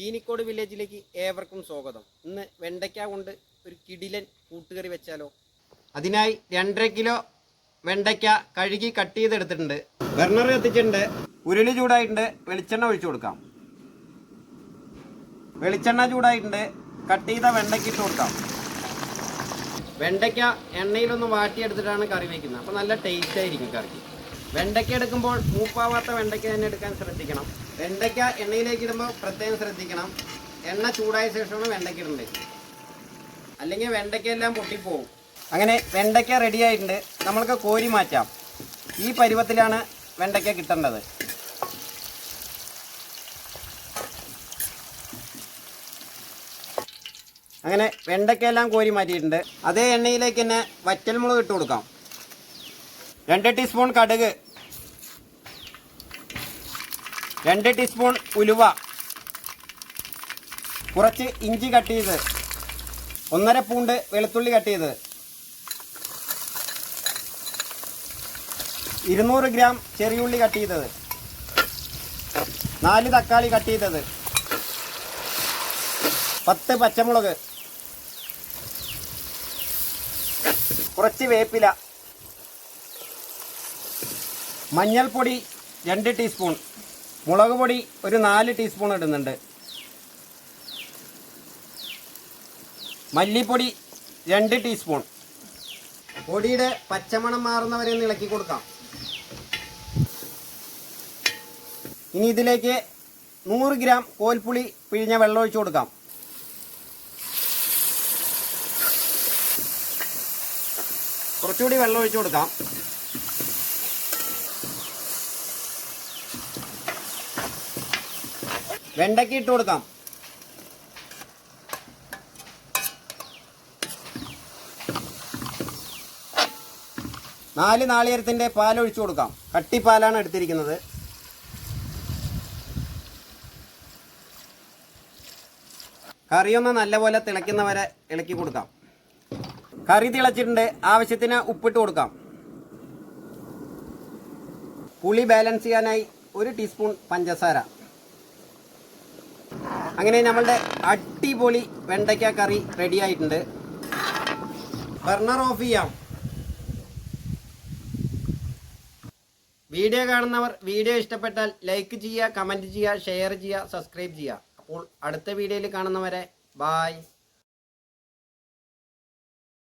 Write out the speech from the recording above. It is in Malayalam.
ചീനിക്കോട് വില്ലേജിലേക്ക് ഏവർക്കും സ്വാഗതം. ഇന്ന് വെണ്ടയ്ക്ക കൊണ്ട് ഒരു കിടിലൻ കൂട്ടുകറി വെച്ചാലോ. അതിനായി 2.5 കിലോ വെണ്ടയ്ക്ക കഴുകി കട്ട് ചെയ്തെടുത്തിട്ടുണ്ട്. ബർണർ കത്തിച്ചിട്ടുണ്ട്. ഉരുളി ചൂടായിട്ടുണ്ട്. വെളിച്ചെണ്ണ ഒഴിച്ചു കൊടുക്കാം. വെളിച്ചെണ്ണ ചൂടായിട്ടുണ്ട്. കട്ട് ചെയ്ത വെണ്ടയ്ക്ക ഇട്ട് കൊടുക്കാം. വെണ്ടയ്ക്ക എണ്ണയിലൊന്ന് വാട്ടിയെടുത്തിട്ടാണ് കറി വയ്ക്കുന്നത്. അപ്പോൾ നല്ല ടേസ്റ്റ് ആയിരിക്കും കറിക്ക്. വെണ്ടയ്ക്ക എടുക്കുമ്പോൾ മൂപ്പാവാത്ത വെണ്ടയ്ക്ക തന്നെ എടുക്കാൻ ശ്രദ്ധിക്കണം. വെണ്ടയ്ക്ക എണ്ണയിലേക്ക് ഇടുമ്പോൾ പ്രത്യേകം ശ്രദ്ധിക്കണം. എണ്ണ ചൂടായ ശേഷമാണ് വെണ്ടയ്ക്ക ഇടേണ്ടത്, അല്ലെങ്കിൽ വെണ്ടയ്ക്ക എല്ലാം പൊട്ടിപ്പോവും. അങ്ങനെ വെണ്ടയ്ക്ക റെഡി ആയിട്ടുണ്ട്. നമ്മൾക്ക് കോരി മാറ്റാം. ഈ പരുവത്തിലാണ് വെണ്ടയ്ക്ക കിട്ടേണ്ടത്. അങ്ങനെ വെണ്ടയ്ക്കയെല്ലാം കോരി മാറ്റിയിട്ടുണ്ട്. അതേ എണ്ണയിലേക്ക് തന്നെ വറ്റൽമുളക് ഇട്ട് കൊടുക്കാം. 2 ടീസ്പൂൺ കടുക്, 2 ടീസ്പൂൺ ഉലുവ, കുറച്ച് ഇഞ്ചി കട്ട് ചെയ്ത്, 1.5 പൂണ്ട് വെളുത്തുള്ളി കട്ട് ചെയ്ത്, 200 ഗ്രാം ചെറിയുള്ളി കട്ട് ചെയ്തത്, 4 തക്കാളി കട്ട് ചെയ്തത്, 10 പച്ചമുളക്, കുറച്ച് വേപ്പില, മഞ്ഞൾപ്പൊടി 2 ടീസ്പൂൺ, മുളക് പൊടി ഒരു 4 ടീസ്പൂൺ ഇടുന്നുണ്ട്, മല്ലിപ്പൊടി 2 ടീസ്പൂൺ. പൊടിയുടെ പച്ചമണം മാറുന്നവരെ ഒന്ന് ഇളക്കി കൊടുക്കാം. ഇനി ഇതിലേക്ക് 100 ഗ്രാം കോൽപ്പുളി പിഴിഞ്ഞ വെള്ളം ഒഴിച്ചു കൊടുക്കാം. കുറച്ചുകൂടി വെള്ളം ഒഴിച്ചു കൊടുക്കാം. വെണ്ടയ്ക്ക ഇട്ട് കൊടുക്കാം. നാല് നാളികേരത്തിൻ്റെ പാലൊഴിച്ചു കൊടുക്കാം. കട്ടിപ്പാലാണ് എടുത്തിരിക്കുന്നത്. കറിയൊന്ന് നല്ലപോലെ തിളയ്ക്കുന്നവരെ ഇളക്കി കൊടുക്കാം. കറി തിളച്ചിട്ടുണ്ട്. ആവശ്യത്തിന് ഉപ്പിട്ട് കൊടുക്കാം. പുളി ബാലൻസ് ചെയ്യാനായി 1 ടീസ്പൂൺ പഞ്ചസാര. അങ്ങനെ നമ്മളുടെ അടിപൊളി വെണ്ടയ്ക്ക കറി റെഡി ആയിട്ടുണ്ട്. ബർണർ ഓഫ് ചെയ്യാം. വീഡിയോ കാണുന്നവർ വീഡിയോ ഇഷ്ടപ്പെട്ടാൽ ലൈക്ക് ചെയ്യുക, കമൻറ്റ് ചെയ്യുക, ഷെയർ ചെയ്യുക, സബ്സ്ക്രൈബ് ചെയ്യുക. അപ്പോൾ അടുത്ത വീഡിയോയിൽ കാണുന്നവരെ ബായ്.